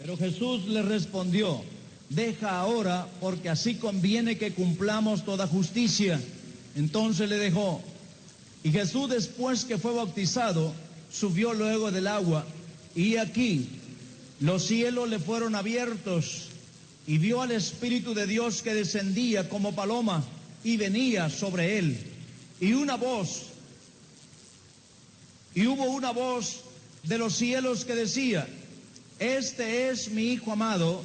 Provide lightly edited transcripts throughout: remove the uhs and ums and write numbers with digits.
Pero Jesús le respondió: deja ahora, porque así conviene que cumplamos toda justicia. Entonces le dejó. Y Jesús, después que fue bautizado, subió luego del agua, y aquí los cielos le fueron abiertos, y vio al Espíritu de Dios que descendía como paloma y venía sobre él. Y hubo una voz de los cielos que decía: este es mi Hijo amado,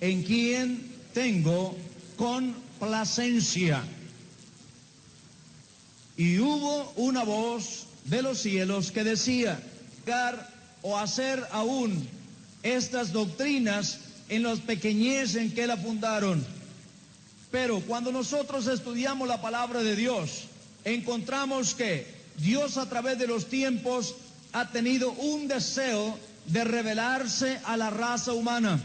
en quien tengo complacencia. Y hubo una voz de los cielos que decía: o hacer aún estas doctrinas en los pequeñez en que la fundaron. Pero cuando nosotros estudiamos la palabra de Dios, encontramos que Dios a través de los tiempos ha tenido un deseo de revelarse a la raza humana,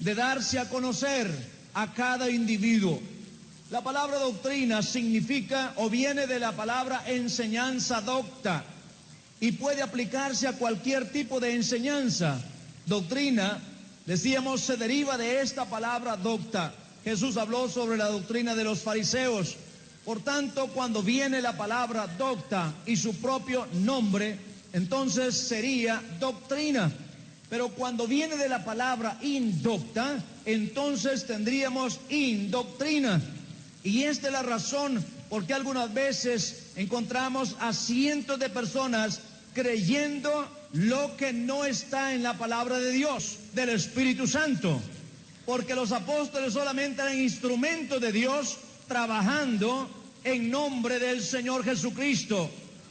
de darse a conocer a cada individuo. La palabra doctrina significa o viene de la palabra enseñanza docta y puede aplicarse a cualquier tipo de enseñanza. Doctrina, decíamos, se deriva de esta palabra docta. Jesús habló sobre la doctrina de los fariseos. Por tanto, cuando viene la palabra docta y su propio nombre, entonces sería doctrina. Pero cuando viene de la palabra indocta, entonces tendríamos indoctrina. Y esta es la razón por qué algunas veces encontramos a cientos de personas creyendo lo que no está en la palabra de Dios, del Espíritu Santo. Porque los apóstoles solamente eran instrumentos de Dios trabajando en nombre del Señor Jesucristo.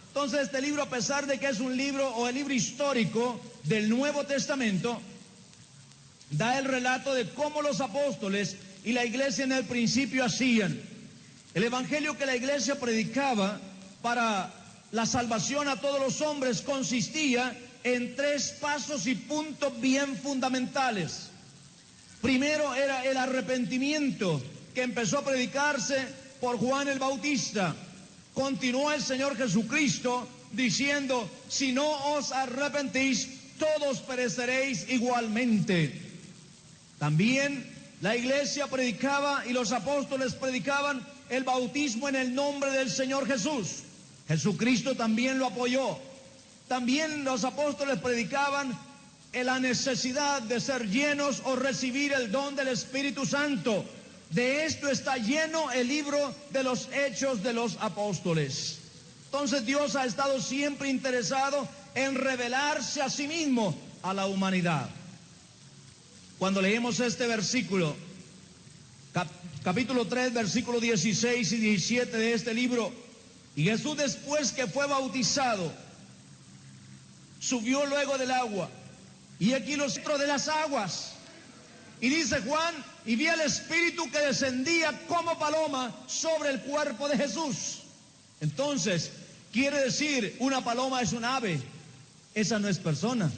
Entonces este libro, a pesar de que es un libro o el libro histórico del Nuevo Testamento, da el relato de cómo los apóstoles y la iglesia en el principio hacían. El evangelio que la iglesia predicaba para la salvación a todos los hombres consistía en 3 pasos y puntos bien fundamentales. Primero era el arrepentimiento, que empezó a predicarse por Juan el Bautista. Continuó el Señor Jesucristo diciendo: si no os arrepentís, todos pereceréis igualmente. También la iglesia predicaba y los apóstoles predicaban el bautismo en el nombre del Señor Jesús. Jesucristo también lo apoyó. También los apóstoles predicaban la necesidad de ser llenos o recibir el don del Espíritu Santo. De esto está lleno el libro de los Hechos de los Apóstoles. Entonces Dios ha estado siempre interesado en revelarse a sí mismo a la humanidad. Cuando leemos este versículo, capítulo 3, versículos 16 y 17 de este libro: y Jesús, después que fue bautizado, subió luego del agua, y aquí los centros de las aguas. Y dice Juan: y vi al Espíritu que descendía como paloma sobre el cuerpo de Jesús. Entonces, quiere decir, una paloma es un ave, esa no es persona.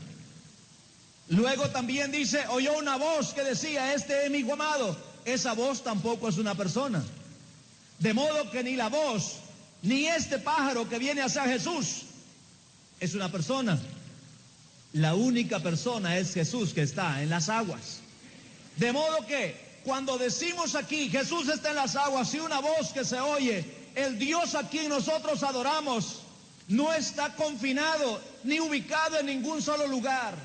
Luego también dice: oyó una voz que decía: este es mi Hijo amado. Esa voz tampoco es una persona. De modo que ni la voz, ni este pájaro que viene hacia Jesús es una persona. La única persona es Jesús, que está en las aguas. De modo que cuando decimos aquí Jesús está en las aguas, y una voz que se oye, el Dios a quien nosotros adoramos no está confinado ni ubicado en ningún solo lugar.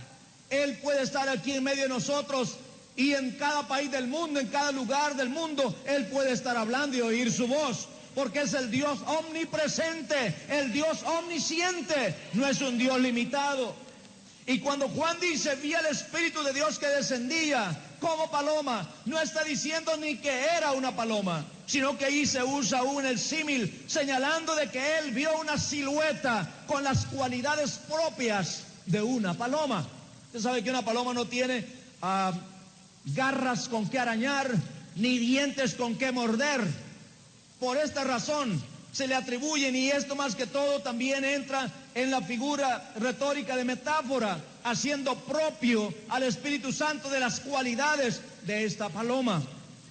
Él puede estar aquí en medio de nosotros, y en cada país del mundo, en cada lugar del mundo, Él puede estar hablando y oír su voz, porque es el Dios omnipresente, el Dios omnisciente, no es un Dios limitado. Y cuando Juan dice: vi al Espíritu de Dios que descendía como paloma, no está diciendo ni que era una paloma, sino que ahí se usa aún el símil, señalando de que él vio una silueta con las cualidades propias de una paloma. Usted sabe que una paloma no tiene garras con que arañar, ni dientes con que morder. Por esta razón se le atribuyen, y esto más que todo también entra en la figura retórica de metáfora, haciendo propio al Espíritu Santo de las cualidades de esta paloma.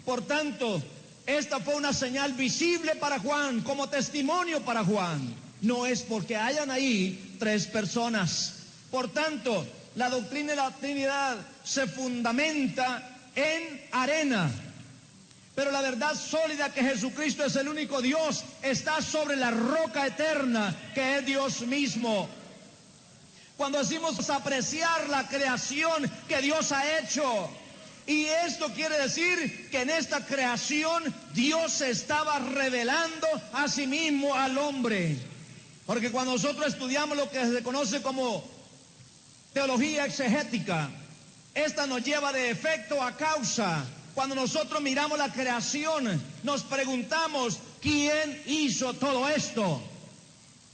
Por tanto, esta fue una señal visible para Juan, como testimonio para Juan. No es porque hayan ahí 3 personas. Por tanto, la doctrina de la Trinidad se fundamenta en arena. Pero la verdad sólida que Jesucristo es el único Dios está sobre la roca eterna que es Dios mismo. Cuando decimos apreciar la creación que Dios ha hecho, y esto quiere decir que en esta creación Dios se estaba revelando a sí mismo al hombre. Porque cuando nosotros estudiamos lo que se conoce como teología exegética, esta nos lleva de efecto a causa. Cuando nosotros miramos la creación, nos preguntamos, ¿quién hizo todo esto?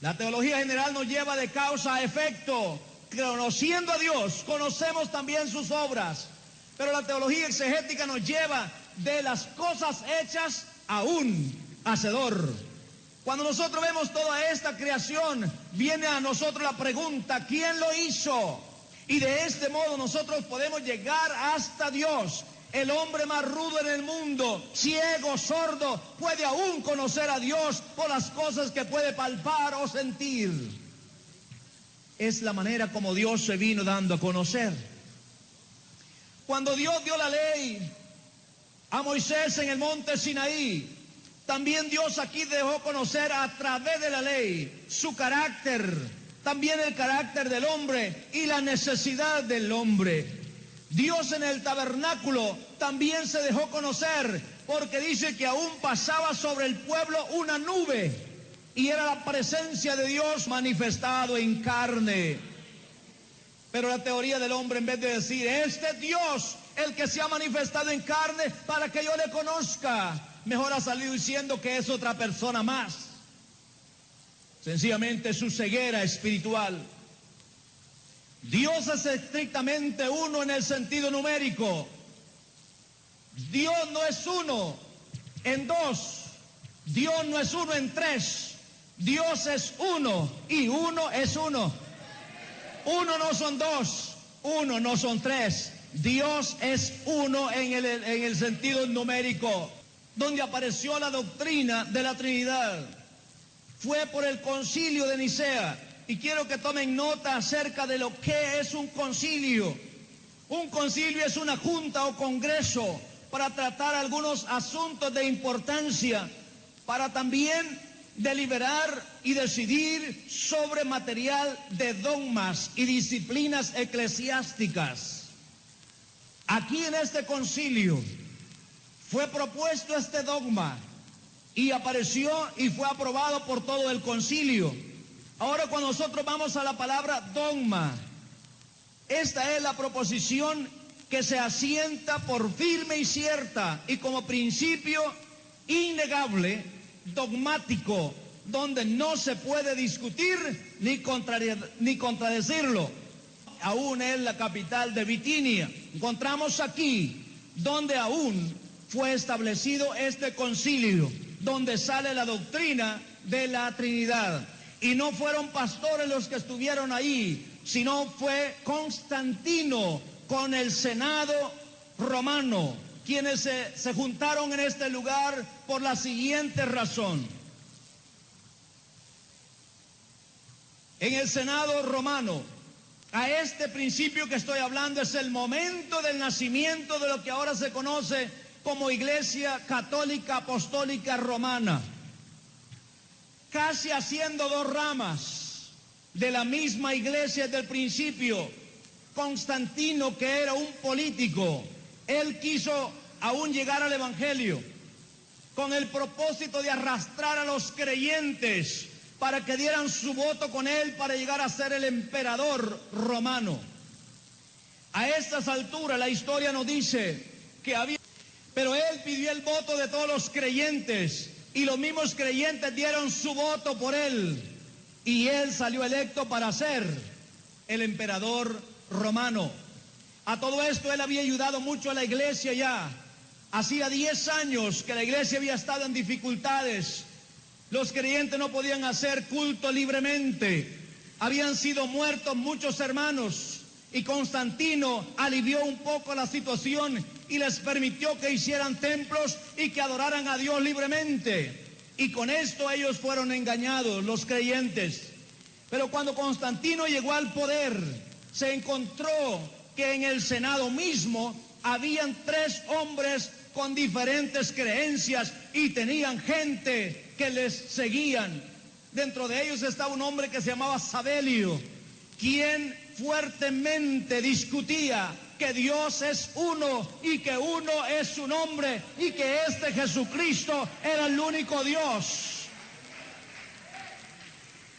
La teología general nos lleva de causa a efecto. Conociendo a Dios, conocemos también sus obras. Pero la teología exegética nos lleva de las cosas hechas a un hacedor. Cuando nosotros vemos toda esta creación, viene a nosotros la pregunta, ¿quién lo hizo? Y de este modo nosotros podemos llegar hasta Dios. El hombre más rudo en el mundo, ciego, sordo, puede aún conocer a Dios por las cosas que puede palpar o sentir. Es la manera como Dios se vino dando a conocer. Cuando Dios dio la ley a Moisés en el monte Sinaí, también Dios aquí dejó conocer a través de la ley su carácter, también el carácter del hombre y la necesidad del hombre. Dios en el tabernáculo también se dejó conocer, porque dice que aún pasaba sobre el pueblo una nube, y era la presencia de Dios manifestado en carne. Pero la teoría del hombre, en vez de decir, este Dios, el que se ha manifestado en carne para que yo le conozca, mejor ha salido diciendo que es otra persona más. Sencillamente su ceguera espiritual. Dios es estrictamente uno en el sentido numérico. Dios no es uno en dos. Dios no es uno en tres. Dios es uno y uno es uno. Uno no son dos, uno no son tres. Dios es uno en el sentido numérico. Donde apareció la doctrina de la Trinidad fue por el concilio de Nicea. Y quiero que tomen nota acerca de lo que es un concilio. Un concilio es una junta o congreso para tratar algunos asuntos de importancia, para también deliberar y decidir sobre material de dogmas y disciplinas eclesiásticas. Aquí en este concilio fue propuesto este dogma y apareció y fue aprobado por todo el concilio. Ahora cuando nosotros vamos a la palabra dogma, esta es la proposición que se asienta por firme y cierta y como principio innegable, dogmático, donde no se puede discutir ni contradecirlo. Aún es la capital de Bitinia. Encontramos aquí donde aún fue establecido este concilio, donde sale la doctrina de la Trinidad. Y no fueron pastores los que estuvieron ahí, sino fue Constantino con el Senado romano, quienes se juntaron en este lugar por la siguiente razón. En el Senado romano, a este principio que estoy hablando es el momento del nacimiento de lo que ahora se conoce como Iglesia Católica Apostólica Romana, casi haciendo dos ramas de la misma iglesia desde el principio. Constantino, que era un político, él quiso aún llegar al Evangelio con el propósito de arrastrar a los creyentes para que dieran su voto con él para llegar a ser el emperador romano. A estas alturas la historia nos dice que había, pero él pidió el voto de todos los creyentes y los mismos creyentes dieron su voto por él y él salió electo para ser el emperador romano. A todo esto él había ayudado mucho a la iglesia ya. Hacía 10 años que la iglesia había estado en dificultades. Los creyentes no podían hacer culto libremente. Habían sido muertos muchos hermanos y Constantino alivió un poco la situación y les permitió que hicieran templos y que adoraran a Dios libremente. Y con esto ellos fueron engañados, los creyentes. Pero cuando Constantino llegó al poder, se encontró que en el Senado mismo habían 3 hombres con diferentes creencias y tenían gente que les seguían. Dentro de ellos estaba un hombre que se llamaba Sabelio, quien fuertemente discutía que Dios es uno y que uno es su nombre y que este Jesucristo era el único Dios.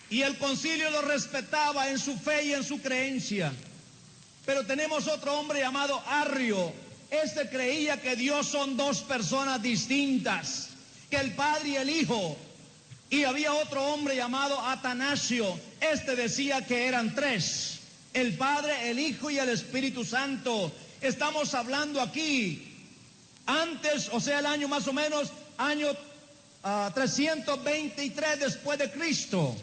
Y el concilio lo respetaba en su fe y en su creencia. Pero tenemos otro hombre llamado Arrio. Este creía que Dios son 2 personas distintas, que el Padre y el Hijo. Y había otro hombre llamado Atanasio. Este decía que eran 3, el Padre, el Hijo y el Espíritu Santo. Estamos hablando aquí antes, o sea, el año más o menos, año 323 después de Cristo.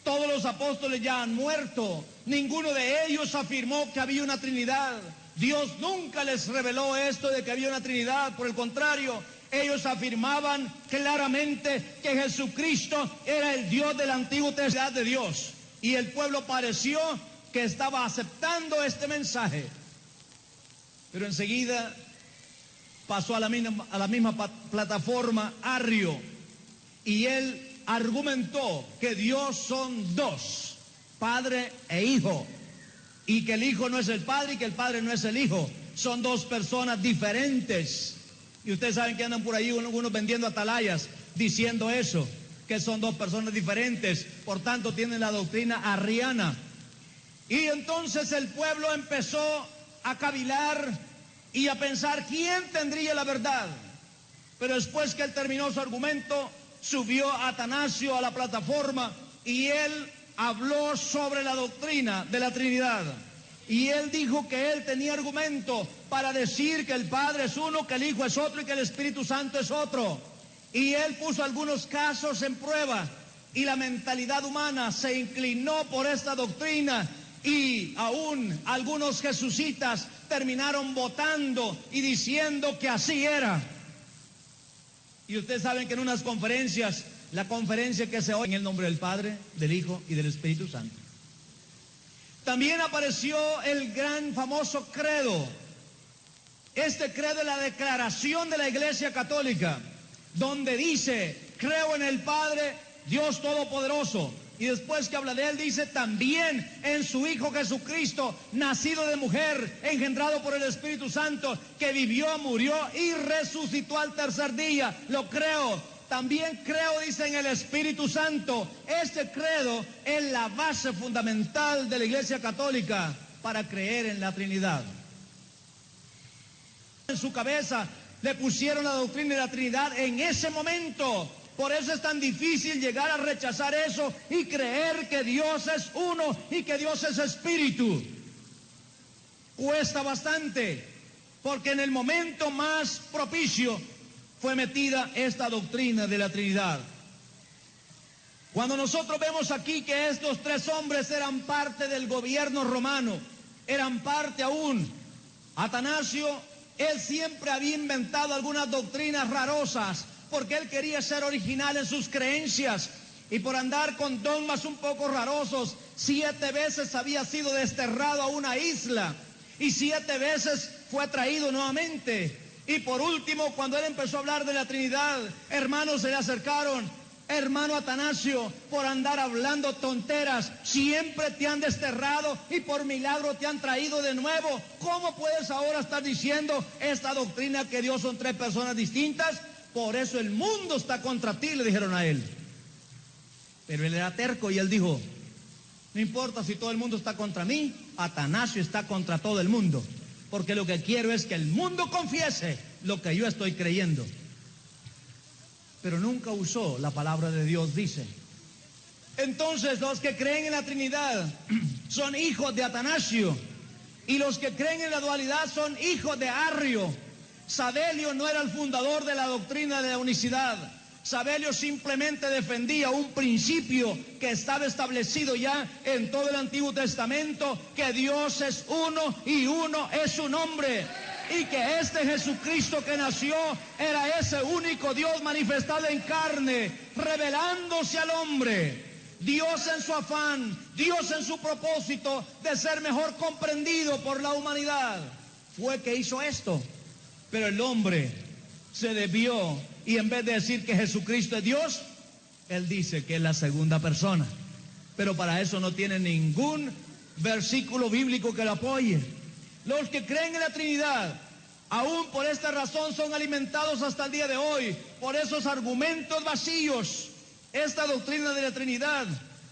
Todos los apóstoles ya han muerto. Ninguno de ellos afirmó que había una Trinidad. Dios nunca les reveló esto de que había una Trinidad. Por el contrario, ellos afirmaban claramente que Jesucristo era el Dios del Antiguo Testamento de Dios. Y el pueblo pareció que estaba aceptando este mensaje. Pero enseguida pasó a la misma plataforma Arrio. Y él argumentó que Dios son 2, Padre e Hijo, y que el Hijo no es el Padre y que el Padre no es el Hijo, son 2 personas diferentes. Y ustedes saben que andan por ahí algunos vendiendo atalayas diciendo eso, que son 2 personas diferentes, por tanto tienen la doctrina arriana. Y entonces el pueblo empezó a cavilar y a pensar quién tendría la verdad. Pero después que él terminó su argumento, subió Atanasio a la plataforma y él habló sobre la doctrina de la Trinidad. Y él dijo que él tenía argumento para decir que el Padre es uno, que el Hijo es otro y que el Espíritu Santo es otro. Y él puso algunos casos en prueba y la mentalidad humana se inclinó por esta doctrina y aún algunos jesucitas terminaron votando y diciendo que así era. Y ustedes saben que en unas conferencias, la conferencia que se oye en el nombre del Padre, del Hijo y del Espíritu Santo. También apareció el gran famoso credo. Este credo es la declaración de la Iglesia Católica, donde dice, creo en el Padre, Dios Todopoderoso. Y después que habla de él, dice también en su Hijo Jesucristo, nacido de mujer, engendrado por el Espíritu Santo, que vivió, murió y resucitó al tercer día. Lo creo. También creo, dice, en el Espíritu Santo. Este credo es la base fundamental de la Iglesia Católica para creer en la Trinidad. En su cabeza le pusieron la doctrina de la Trinidad en ese momento. Por eso es tan difícil llegar a rechazar eso y creer que Dios es uno y que Dios es espíritu. Cuesta bastante, porque en el momento más propicio fue metida esta doctrina de la Trinidad. Cuando nosotros vemos aquí que estos 3 hombres eran parte del gobierno romano, eran parte aún, Atanasio, él siempre había inventado algunas doctrinas rarosas, porque él quería ser original en sus creencias, y por andar con dogmas un poco rarosos, 7 veces había sido desterrado a una isla, y 7 veces fue traído nuevamente. Y por último, cuando él empezó a hablar de la Trinidad, hermanos se le acercaron, hermano Atanasio, por andar hablando tonteras, siempre te han desterrado y por milagro te han traído de nuevo. ¿Cómo puedes ahora estar diciendo esta doctrina que Dios son 3 personas distintas? Por eso el mundo está contra ti, le dijeron a él. Pero él era terco y él dijo, no importa si todo el mundo está contra mí, Atanasio está contra todo el mundo, porque lo que quiero es que el mundo confiese lo que yo estoy creyendo. Pero nunca usó la palabra de Dios, dice. Entonces los que creen en la Trinidad son hijos de Atanasio, y los que creen en la dualidad son hijos de Arrio. Sabelio no era el fundador de la doctrina de la unicidad. Sabelio simplemente defendía un principio que estaba establecido ya en todo el Antiguo Testamento, que Dios es uno y uno es su nombre, y que este Jesucristo que nació era ese único Dios manifestado en carne, revelándose al hombre. Dios en su afán, Dios en su propósito de ser mejor comprendido por la humanidad, fue que hizo esto. Pero el hombre se desvió y en vez de decir que Jesucristo es Dios, él dice que es la segunda persona. Pero para eso no tiene ningún versículo bíblico que lo apoye. Los que creen en la Trinidad, aún por esta razón, son alimentados hasta el día de hoy por esos argumentos vacíos. Esta doctrina de la Trinidad,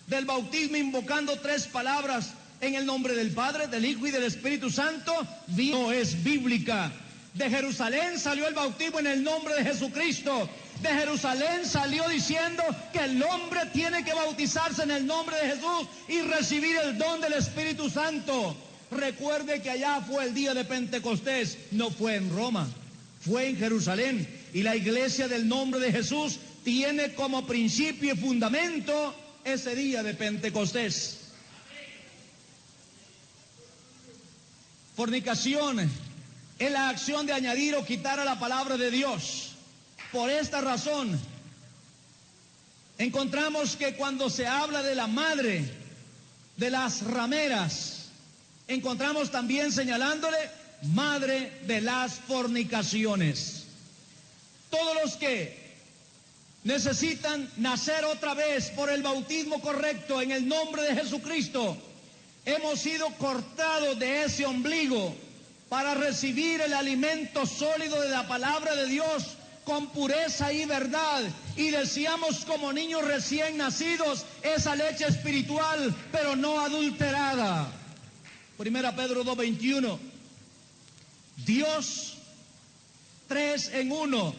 del bautismo invocando tres palabras en el nombre del Padre, del Hijo y del Espíritu Santo, no es bíblica. De Jerusalén salió el bautismo en el nombre de Jesucristo. De Jerusalén salió diciendo que el hombre tiene que bautizarse en el nombre de Jesús y recibir el don del Espíritu Santo. Recuerde que allá fue el día de Pentecostés, no fue en Roma, fue en Jerusalén. Y la iglesia del nombre de Jesús tiene como principio y fundamento ese día de Pentecostés. Fornicación es la acción de añadir o quitar a la palabra de Dios. Por esta razón, encontramos que cuando se habla de la madre de las rameras, encontramos también señalándole madre de las fornicaciones. Todos los que necesitan nacer otra vez por el bautismo correcto en el nombre de Jesucristo, hemos sido cortados de ese ombligo para recibir el alimento sólido de la palabra de Dios con pureza y verdad, y decíamos como niños recién nacidos, esa leche espiritual, pero no adulterada. Primera Pedro 2:21. Dios 3 en 1.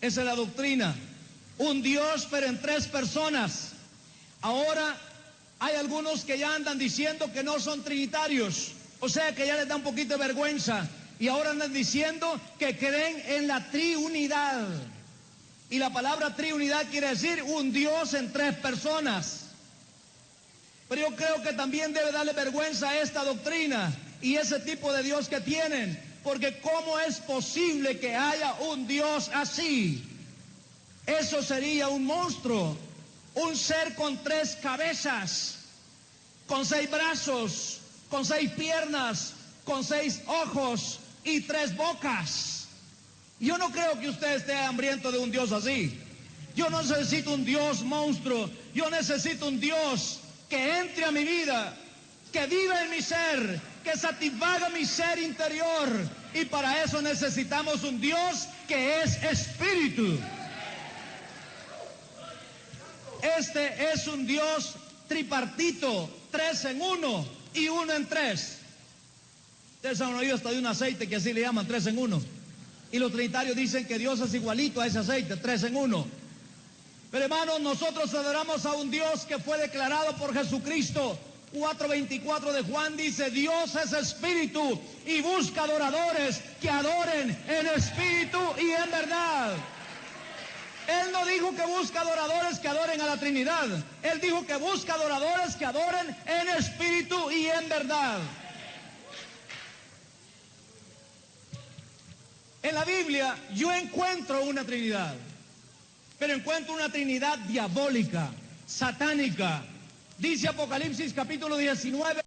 Esa es la doctrina. Un Dios, pero en tres personas. Ahora hay algunos que ya andan diciendo que no son trinitarios, o sea que ya les da un poquito de vergüenza, y ahora andan diciendo que creen en la triunidad. Y la palabra triunidad quiere decir un Dios en tres personas. Pero yo creo que también debe darle vergüenza a esta doctrina y ese tipo de Dios que tienen, porque ¿cómo es posible que haya un Dios así? Eso sería un monstruo, un ser con tres cabezas, con 6 brazos, con 6 piernas, con 6 ojos y 3 bocas. Yo no creo que usted esté hambriento de un Dios así. Yo no necesito un Dios monstruo, yo necesito un Dios que entre a mi vida, que viva en mi ser, que satisfaga mi ser interior. Y para eso necesitamos un Dios que es espíritu. Este es un Dios tripartito, 3 en 1 y 1 en 3. Ustedes han oído hasta de un aceite que así le llaman 3 en 1. Y los trinitarios dicen que Dios es igualito a ese aceite, 3 en 1. Pero hermanos, nosotros adoramos a un Dios que fue declarado por Jesucristo. 4:24 de Juan dice, Dios es espíritu y busca adoradores que adoren en espíritu y en verdad. Él no dijo que busca adoradores que adoren a la Trinidad. Él dijo que busca adoradores que adoren en espíritu y en verdad. En la Biblia yo encuentro una Trinidad, pero encuentro una Trinidad diabólica, satánica. Dice Apocalipsis capítulo 19.